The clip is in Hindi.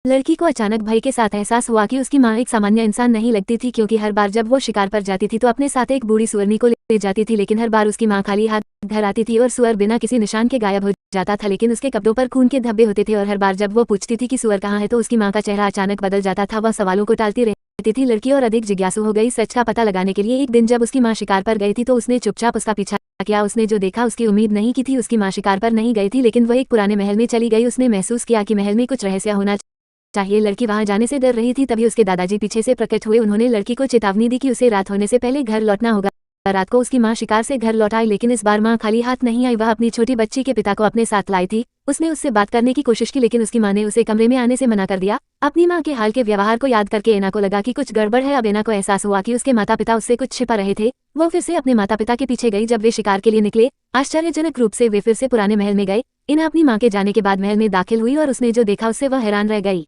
लड़की को अचानक भय के साथ एहसास हुआ कि उसकी माँ एक सामान्य इंसान नहीं लगती थी, क्योंकि हर बार जब वो शिकार पर जाती थी तो अपने साथ एक बूढ़ी सुअरनी को ले जाती थी, लेकिन हर बार उसकी माँ खाली हाथ घर आती थी और सुअर बिना किसी निशान के गायब हो जाता था। लेकिन उसके कपड़ों पर खून के धब्बे होते थे और हर बार जब वो पूछती थी कि सुअर कहाँ है तो उसकी माँ का चेहरा अचानक बदल जाता था। वह सवालों को टालती रहती थी। लड़की और अधिक जिज्ञासु हो गई सच का पता लगाने के लिए। एक दिन जब उसकी माँ शिकार पर गई थी तो उसने चुपचाप उसका पीछा किया। उसने जो देखा उसकी उम्मीद नहीं की थी। उसकी माँ शिकार पर नहीं गई थी, लेकिन वह एक पुराने महल में चली गई। उसने महसूस किया कि महल में कुछ रहस्य होना चाहिए। लड़की वहां जाने से डर रही थी। तभी उसके दादाजी पीछे से प्रकट हुए। उन्होंने लड़की को चेतावनी दी कि उसे रात होने से पहले घर लौटना होगा। रात को उसकी माँ शिकार से घर लौट आई, लेकिन इस बार माँ खाली हाथ नहीं आई। वह अपनी छोटी बच्ची के पिता को अपने साथ लाई थी। उसने उससे बात करने की कोशिश की, लेकिन उसकी माँ ने उसे कमरे में आने से मना कर दिया। अपनी माँ के हाल के व्यवहार को याद करके एना को लगा कि कुछ गड़बड़ है। अब एना को एहसास हुआ कि उसके माता पिता उससे कुछ छिपा रहे थे। वो फिर से अपने माता पिता के पीछे गई। जब वे शिकार के लिए निकले, आश्चर्यजनक रूप से वे फिर से पुराने महल में गए। एना अपनी माँ के जाने के बाद महल में दाखिल हुई और उसने जो देखा उससे वह हैरान रह गई।